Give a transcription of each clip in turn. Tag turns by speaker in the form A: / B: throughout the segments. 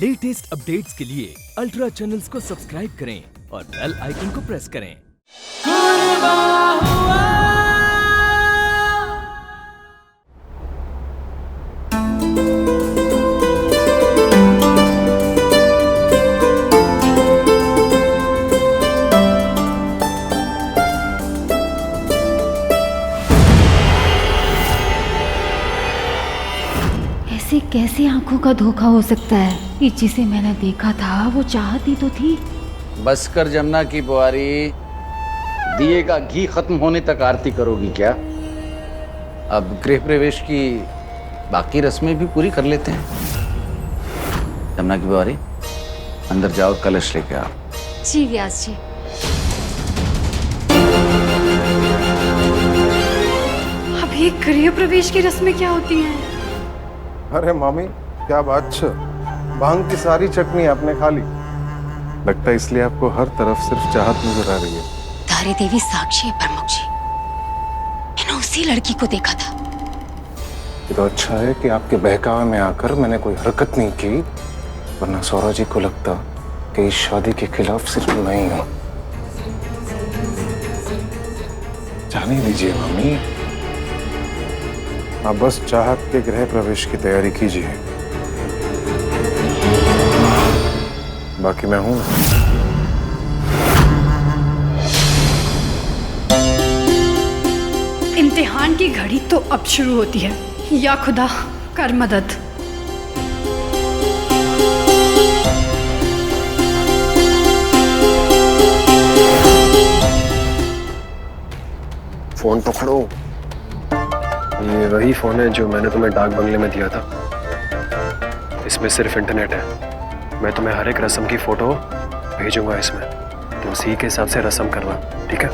A: Latest updates के लिए ultra channels को सब्सक्राइब करें और बेल आइकन को प्रेस करें।
B: ऐसे कैसे आंखों का धोखा हो सकता है कि जिसे मैंने देखा था वो चाहती तो थी।
C: बस कर जमुना की बुआरी, दिए का घी खत्म होने तक आरती करोगी क्या? अब गृह प्रवेश की बाकी रस्में भी पूरी कर लेते हैं। जमुना की बुआरी, अंदर जाओ, कलश लेके आओ।
B: जी व्यास जी।
D: अब ये गृह प्रवेश की रस्में क्या होती हैं?
E: अरे मामी, क्या बात छ? भांग की सारी चटनी आपने खा ली। लगता है इसलिए आपको हर तरफ सिर्फ चाहत नजर आ रही है।
B: तारे देवी साक्षी है प्रमुख जी, मैंने उसी लड़की को देखा था।
E: ये तो अच्छा है कि आपके बहकावे में आकर मैंने कोई हरकत नहीं की, वरना सौरा जी को लगता कि इस शादी के खिलाफ सिर्फ मैं ही हूं। जाने दीजिए मामी, आप बस चाहत के गृह प्रवेश की तैयारी कीजिए, बाकी मैं हूं।
D: इम्तिहान की घड़ी तो अब शुरू होती है। या खुदा कर मदद।
F: फोन पकड़ो। ये वही फोन है जो मैंने तुम्हें डाक बंगले में दिया था। इसमें सिर्फ इंटरनेट है। मैं तुम्हें हर एक रस्म की फोटो भेजूंगा इसमें, तो उसी के हिसाब से रस्म करना, ठीक है?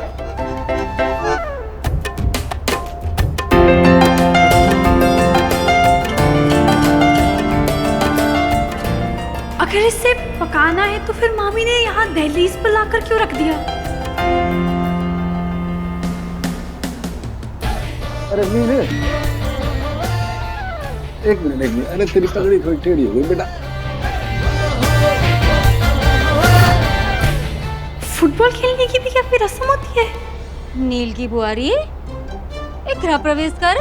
D: अगर इसे पकाना है तो फिर मामी ने यहाँ दहलीज पर लाकर क्यों रख दिया?
G: अरे मीने, एक मिनट। अरे तेरी पगड़ी थोड़ी टेढ़ी हो गई बेटा।
D: फुटबॉल खेलने की भी क्या कोई रस्म होती है?
B: नील की बुआरी, एक गृह प्रवेश कर।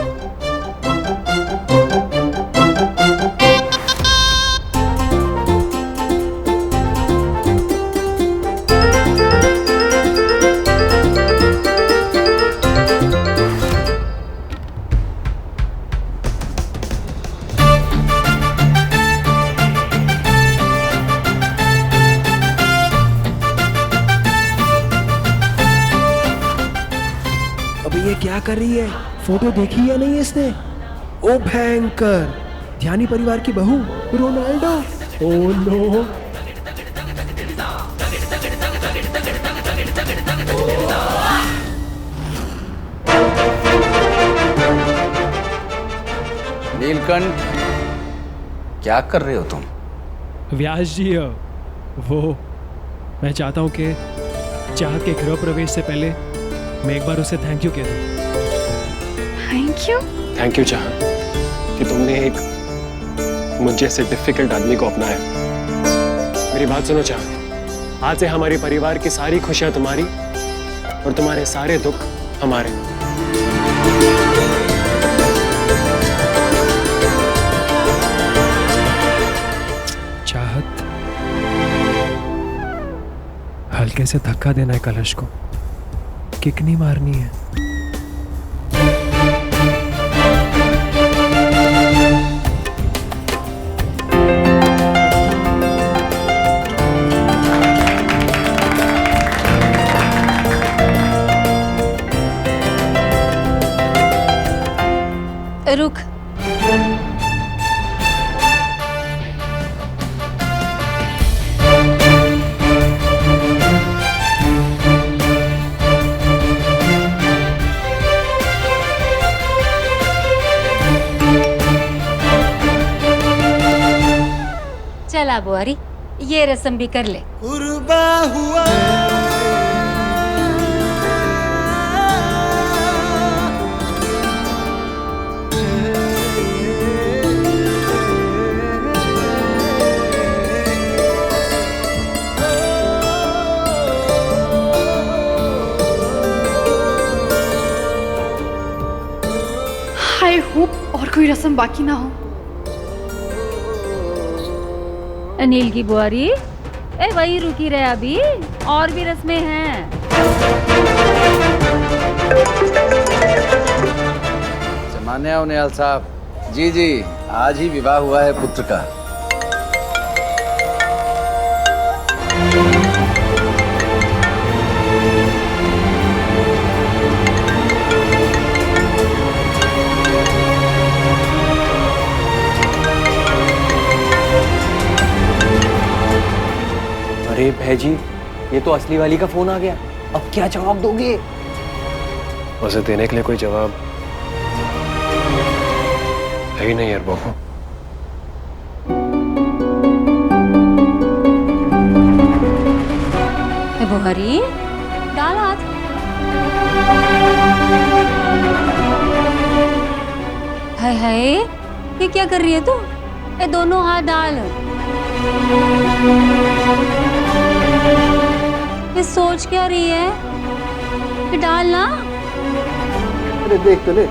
H: अबे ये क्या कर रही है? फोटो देखी या नहीं इसने? ओ भयंकर, ध्यानी परिवार की बहू रोनाल्डो। Oh no.
C: नीलकंठ, क्या कर रहे हो तुम?
H: व्यास जी, वो मैं चाहता हूँ कि चाह के गृह प्रवेश से पहले मैं एक बार उसे थैंक यू कह दूं।
D: Thank you?
F: थैंक यू चाह कि तुमने एक मुझ जैसे डिफिकल्ट आदमी को अपनाया। मेरी बात सुनो चाह, आज से हमारे परिवार की सारी खुशियां तुम्हारी और तुम्हारे सारे दुख हमारे।
H: चाहत, हल्के से धक्का देना है कलश को, किक नहीं मारनी है।
B: रुक। चला बुआरी, ये रस्म भी कर ले।
D: कोई रस्म बाकी ना हो।
B: अनिल की बुआरी, ए वही रुकी रहे, अभी और भी रस्में हैं।
C: जमाने आओ निहाल साहब। जी जी, आज ही विवाह हुआ है पुत्र का।
I: अरे भैजी, ये तो असली वाली का फोन आ गया। अब क्या जवाब दोगे?
F: उसे देने के लिए कोई जवाब है ही नहीं यार बाबू।
B: बुआरी, डाल हाथ। हाय हाय, ये क्या कर रही है तू? ये दोनों हाथ डाल। ये सोच क्या रही है? ये डाल ना।
G: अरे देख तो ले,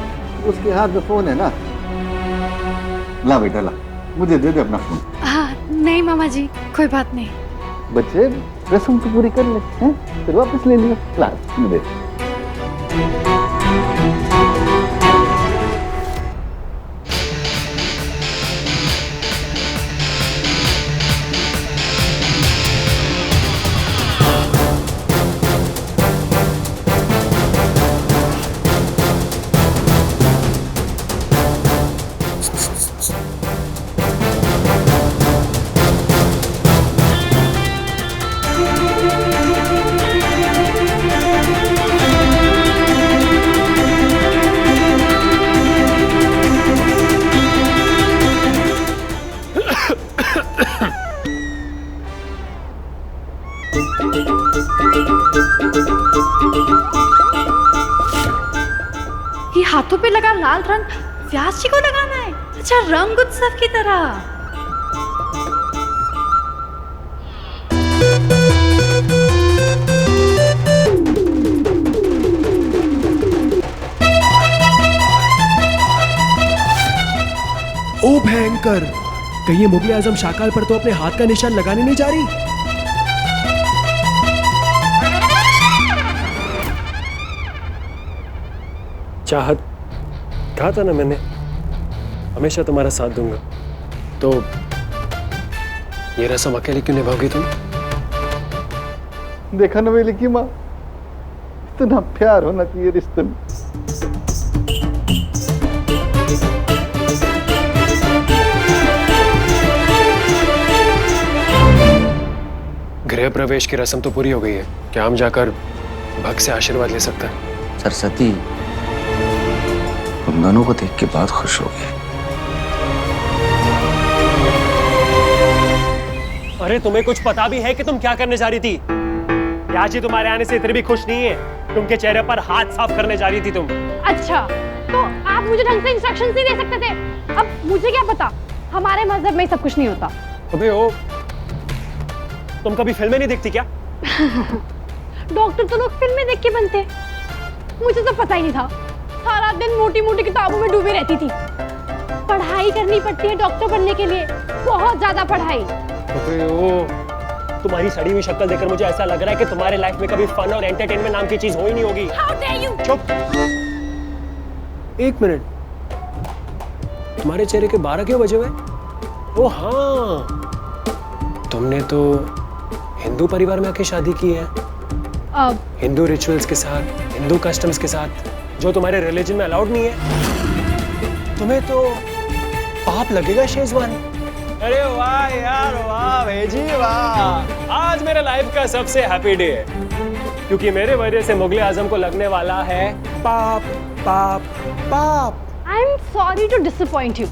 G: उसके हाथ में फोन है ना। ला बेटा ला, मुझे दे दे अपना फोन।
D: हाँ नहीं मामा जी, कोई बात नहीं।
G: बच्चे रस्म तो पूरी कर ले, हैं? फिर वापस ले लियो। ला मुझे।
D: ये हाथों पे लगा लाल रंग व्यास जी को लगाना है? अच्छा, रंग उत्सव की तरह।
H: ओ भयंकर, कहीं ये मुगले आजम शाकाल पर तो अपने हाथ का निशान लगाने नहीं जा रही?
F: चाहत कहा था ना मैंने, हमेशा तुम्हारा साथ दूंगा। तो ये रस्म अकेले क्यों निभाओगी तुम?
G: देखा ना मेरी की माँ, इतना प्यार होना चाहिए रिश्ते में।
F: गृह प्रवेश की रस्म तो पूरी हो गई है, क्या हम जाकर भक्त से आशीर्वाद ले सकते हैं?
C: सरस्वती तुम दोनों को देख के बहुत खुश हो गए।
F: अरे तुम्हें कुछ पता भी है कि तुम क्या करने जा रही थी? याची तुम्हारे आने से इतनी भी खुश नहीं है। तुम के चेहरे पर हाथ साफ करने जा रही थी तुम।
J: अच्छा, तो आप मुझे ढंग से इंस्ट्रक्शंस नहीं दे सकते थे? अब मुझे क्या पता, हमारे मजहब में सब कुछ नहीं होता।
F: अबे ओ, तुम कभी फिल्में नहीं देखती क्या?
J: डॉक्टर तो लोग फिल्में देख के बनते, मुझे तो पता ही नहीं था। सारा दिन मोटी मोटी किताबों में डूबी रहती थी। पढ़ाई करनी पड़ती है डॉक्टर बनने के लिए, बहुत ज्यादा पढ़ाई।
F: अबे ओ, तुम्हारी सड़ी हुई शक्ल देखकर मुझे ऐसा लग रहा है कि तुम्हारे लाइफ में कभी फन और एंटरटेनमेंट नाम की चीज हो ही नहीं होगी।
J: How dare you?
F: चुप। एक मिनट, तुम्हारे चेहरे के 12 क्यों बजे हुए? ओ हाँ, तुमने तो हिंदू परिवार में आके शादी की है। हिंदू रिचुअल्स के साथ, हिंदू कस्टम्स के साथ, जो तुम्हारे रिलीजन में अलाउड नहीं है। तुम्हें तो पाप लगेगा शेजवान। अरे वाह यार वाह भेजी वाह, आज मेरे लाइफ का सबसे हैप्पी डे है, क्योंकि मेरे वजह से मुगले आजम को लगने वाला है पाप पाप पाप।
J: I am sorry to disappoint you,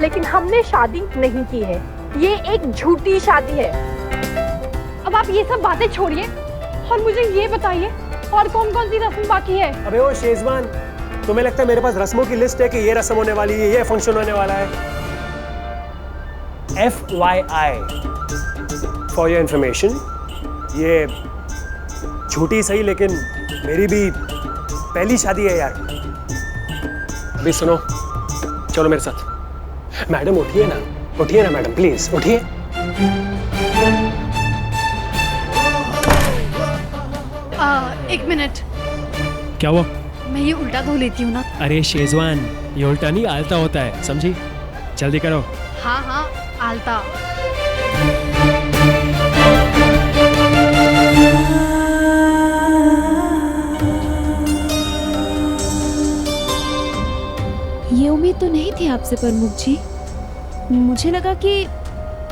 J: लेकिन हमने शादी नहीं की है, ये एक झूठी शादी है। अब आप ये सब बातें छोड़िए और मुझे ये बताइए और कौन कौन सी रस्म बाकी है?
F: अबे ओ शेजवान, तुम्हें लगता है मेरे पास रस्मों की लिस्ट है कि ये रस्म होने वाली है, ये फंक्शन होने वाला है? FYI फॉर योर इंफॉर्मेशन, ये झूठी सही लेकिन मेरी भी पहली शादी है यार। अभी सुनो, चलो मेरे साथ। मैडम उठिए ना मैडम, प्लीज उठिए।
D: एक मिनट,
H: क्या हुआ?
D: मैं ये उल्टा धो लेती हूँ ना।
H: अरे शेजवान, ये उल्टा नहीं आलता होता है, समझी? जल्दी करो।
D: हाँ हाँ, आलता।
B: ये उम्मीद तो नहीं थी आपसे प्रमुख जी। मुझे लगा कि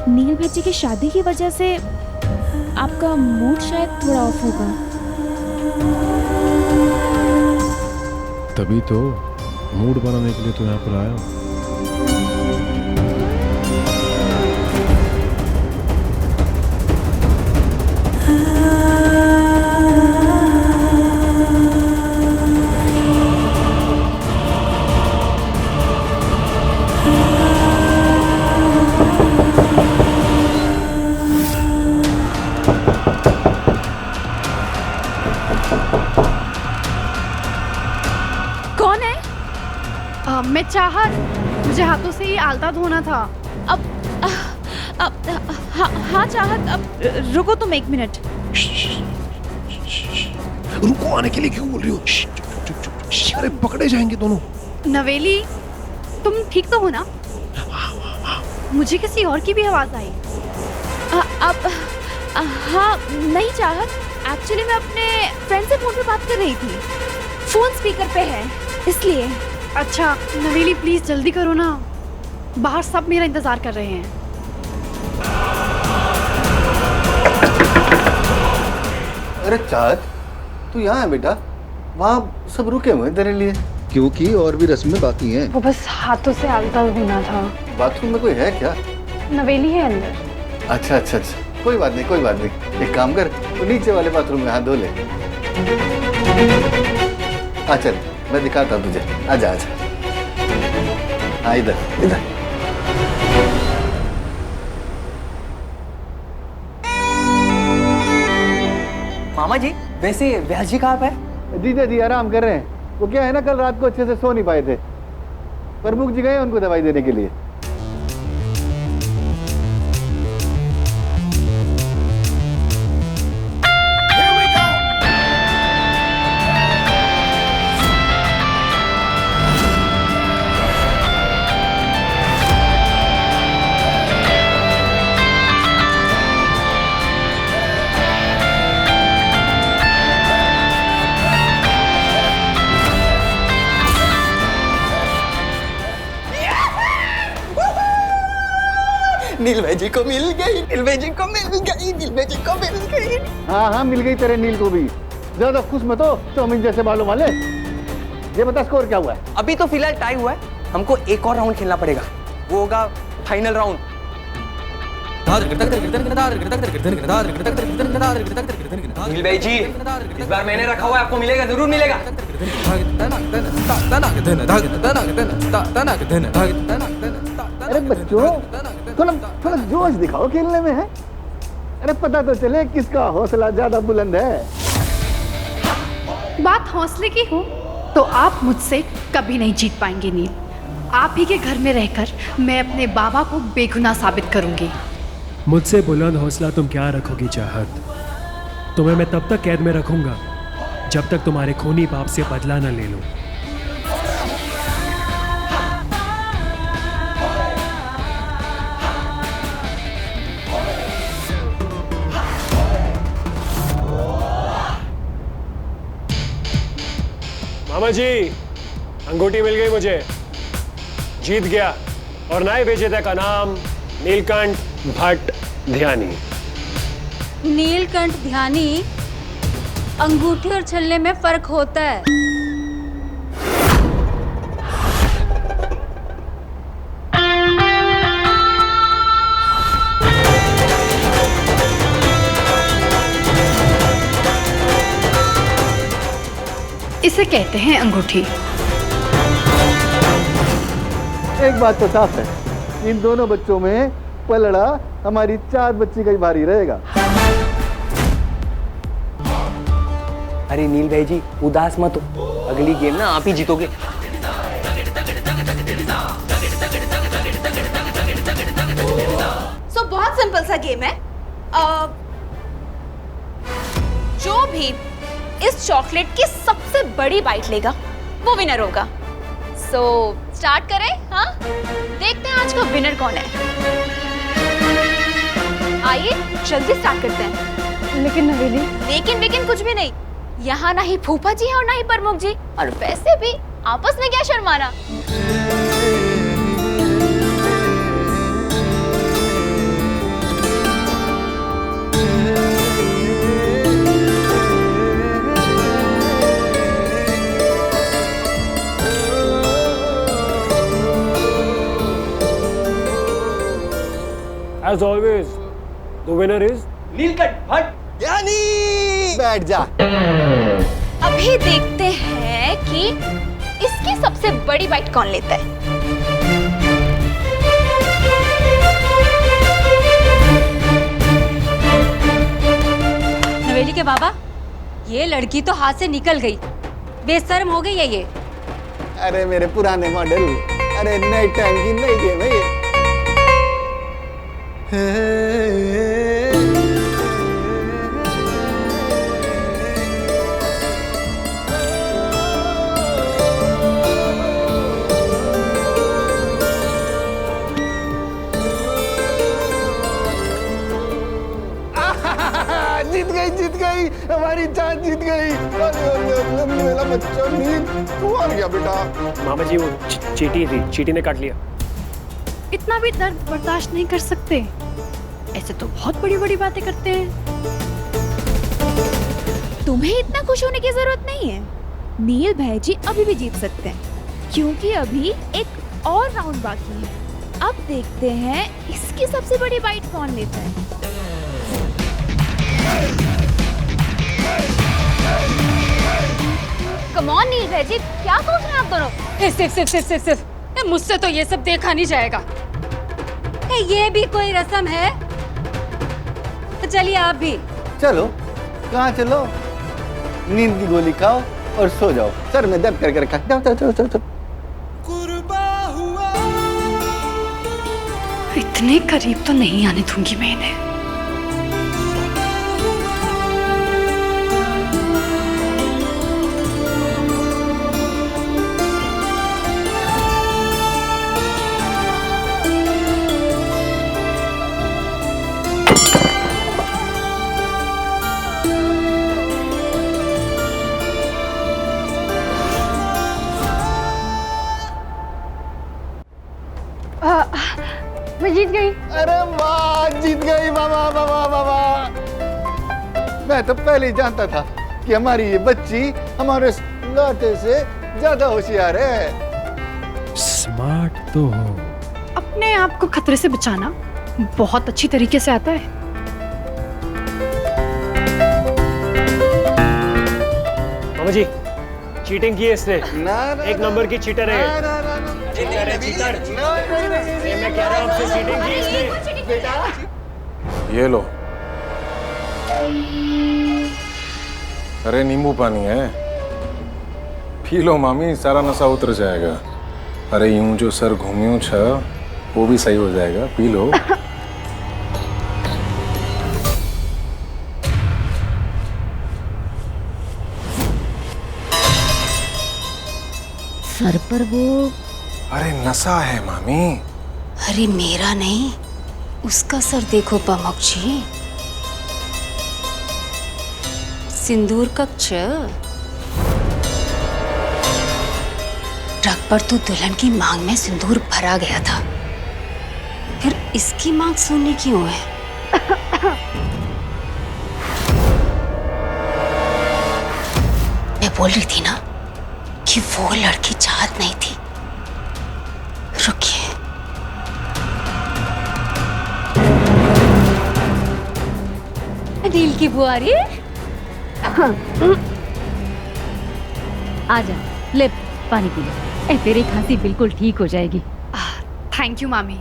B: नील भज्जी की शादी की वजह से आपका मूड शायद थोड़ा ऑफ होगा।
E: तभी तो मूड बनाने के लिए तो यहाँ पर आया हूँ।
B: कौन है?
D: मैं चाहत, मुझे हाथों से ही आलता धोना था।
B: हाँ चाहत, अब रुको तुम 1 मिनट।
E: रुको आने के लिए क्यों बोल रही हो? अरे पकड़े जाएंगे दोनों।
D: नवेली, तुम ठीक तो हो ना? मुझे किसी और की भी आवाज आई।
B: हाँ नहीं चाहत, एक्चुअली मैं अपने फ्रेंड से फोन पे बात कर रही थी। फोन स्पीकर पे है इसलिए।
D: अच्छा नवेली, प्लीज जल्दी करो ना, बाहर सब मेरा इंतजार कर रहे हैं।
G: अरे चाहत, तू यहाँ है बेटा? वहाँ सब रुके हुए हैं तेरे लिए, क्योंकि और भी रस्में बाकी हैं।
J: वो बस हाथों से आलता धोना था।
G: बाथरूम में कोई है क्या?
J: नवेली है अंदर।
G: अच्छा अच्छा अच्छा, कोई बात नहीं कोई बात नहीं। एक काम कर, तू नीचे वाले बाथरूम में हाथ धो ले। आ चल, मैं दिखाता हूँ तुझे। आजा आजा, हाँ इधर इधर।
I: मामा जी, वैसे व्यास जी कहाँ पे है?
G: जीजा जी आराम कर रहे हैं। वो क्या है ना, कल रात को अच्छे से सो नहीं पाए थे। प्रमुख जी गए उनको दवाई देने के लिए।
I: नील भाई जी को मिल गई, नील भाई जी को मिल गई, नील भाई जी को मिल गई।
G: हाँ हाँ, मिल गई तेरे नील को भी। ज्यादा खुश मत हो, चौमिन जैसे बालों वाले। ये बता स्कोर क्या हुआ है?
I: अभी तो फिलहाल टाई हुआ है, हमको एक और राउंड खेलना पड़ेगा, वो होगा फाइनल राउंड। नील भाई जी, इस बार मैंने रखा हुआ है, आपको मिलेगा, जरूर मिलेगा।
G: अरे बच्चों, थोड़ा जोश दिखाओ खेलने में है। अरे पता तो चले किसका हौसला ज्यादा बुलंद है।
D: बात हौसले की हो तो आप मुझसे कभी नहीं जीत पाएंगे नील। आप ही के घर में रहकर मैं अपने बाबा को बेगुनाह साबित करूंगी।
H: मुझसे बुलंद हौसला तुम क्या रखोगी चाहत? तुम्हें मैं तब तक कैद में रखूंगा जब तक तुम्हारे खूनी बाप से बदला न ले लो। मामा जी, अंगूठी मिल गई मुझे, जीत गया। और नए विजेता का नाम नीलकंठ भट्ट ध्यानी।
B: नीलकंठ ध्यानी, अंगूठी और छल्ले में फर्क होता है।
D: इसे कहते हैं अंगूठी।
G: एक बात तो साफ है, इन दोनों बच्चों में पलड़ा हमारी चार बच्ची का ही भारी रहेगा।
I: अरे नील भाई जी, उदास मत हो, अगली गेम ना आप ही जीतोगे।
B: सा गेम है। जो भी इस चॉकलेट की सबसे बड़ी बाइट लेगा वो विनर होगा। सो स्टार्ट करें? हाँ, देखते हैं आज का विनर कौन है। आइए जल्दी स्टार्ट करते हैं।
J: लेकिन नवेली,
B: लेकिन कुछ भी नहीं। यहाँ ना ही फूफा जी है और ना ही प्रमुख जी, और वैसे भी आपस में क्या शर्माना।
F: As always, the winner is
I: Neelkanth Bhatt.
G: बैठ जा।
B: अभी देखते हैं कि इसकी सबसे बड़ी बाइट कौन लेता है।
K: नवेली के बाबा, ये लड़की तो हाथ से निकल गई, बेशर्म हो गई है ये।
G: अरे मेरे पुराने मॉडल, अरे नए टाइम की नई गेम है ये। जीत गई हमारी जान जीत गई। मेरा बच्चा नील, तू आ गया बेटा।
F: मामा जी वो चींटी थी, चींटी ने काट लिया।
D: इतना भी दर्द बर्दाश्त नहीं कर सकते? ऐसे तो बहुत बड़ी बड़ी बातें करते हैं।
B: तुम्हें इतना खुश होने की जरूरत नहीं है। नील भाई जी अभी भी जीत सकते हैं, क्योंकि अभी एक और राउंड बाकी है। अब देखते हैं इसकी सबसे बड़ी बाइट कौन लेता है। कम ऑन नील भाई जी, क्या सोच रहे हैं आप दोनों?
K: सिर्फ मुझसे तो ये सब देखा नहीं जाएगा। ये भी कोई रस्म है? तो चलिए आप भी।
G: चलो, कहाँ चलो? नींद की गोली खाओ और सो जाओ। सर में दर्द करके रखा। जाओ।
D: इतने करीब तो नहीं आने दूंगी मैं इन्हें।
J: मैं जीत गई।
G: अरे वाह, जीत गई। वाह। मैं तो पहले ही जानता था कि हमारी ये बच्ची हमारे लौटे से ज्यादा होशियार है।
F: स्मार्ट तो हो।
D: अपने आप को खतरे से बचाना बहुत अच्छी तरीके से आता है।
F: मामा जी, चीटिंग की है इसने।
G: ना,
F: एक नंबर की चीटर है।
G: चीटर है, चीटर।
F: मैं कह रहा हूँ आपसे चीटिंग की इसने।
G: बेटा,
E: ये लो। अरे नींबू पानी है, पी लो मामी, सारा नशा उतर जाएगा। अरे यूं जो सर घूमियो छा वो भी सही हो जाएगा, पी लो।
K: सर पर वो।
E: अरे नशा है मामी।
K: अरे मेरा नहीं, उसका सर देखो प्रमुख जी। सिंदूर कक्ष। ट्रक पर तो दुल्हन की मांग में सिंदूर भरा गया था, फिर इसकी मांग सुननी क्यों है? मैं बोल रही थी ना कि वो लड़की चाहत नहीं थी। रुकिए। नील की बुआरी।
J: आजा, ले पानी पी ले। तेरी खांसी बिल्कुल ठीक हो जाएगी।
D: थैंक यू मामी।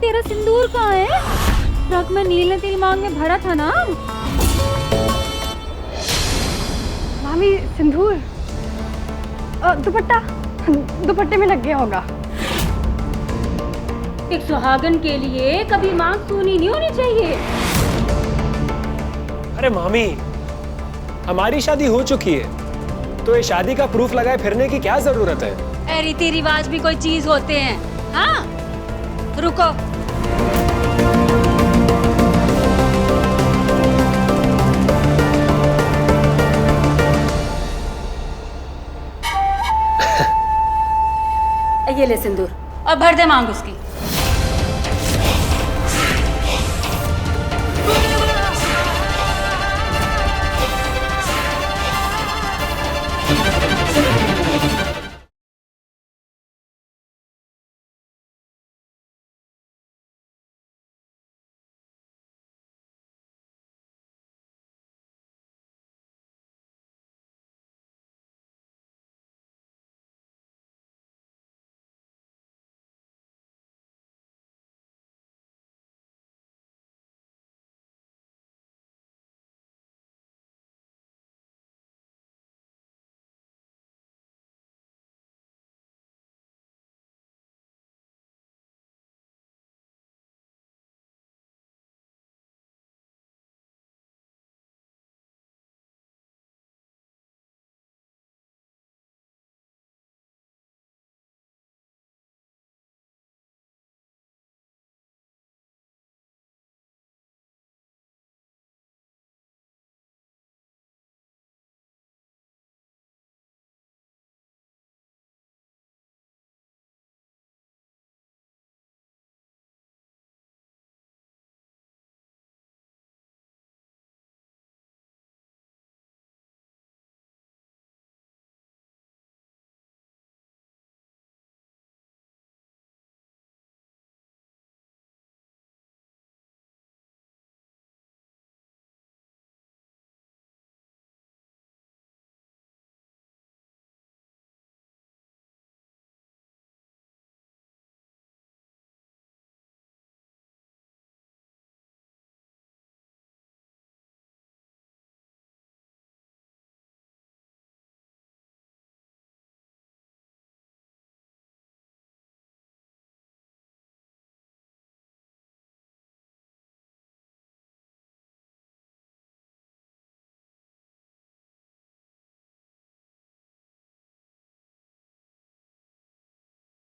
J: तेरा सिंदूर कहाँ है? ट्रक में नील ने तेरी मांग में भरा था ना।
D: मामी, सिंदूर दुपट्टे में लग गया होगा।
K: एक सुहागन के लिए कभी मांग सूनी नहीं होनी चाहिए।
F: अरे मामी, हमारी शादी हो चुकी है तो ये शादी का प्रूफ लगाए फिरने की क्या जरूरत है?
K: रीति रिवाज भी कोई चीज होते हैं। हाँ, रुको। ये ले सिंदूर और भर दे मांग उसकी।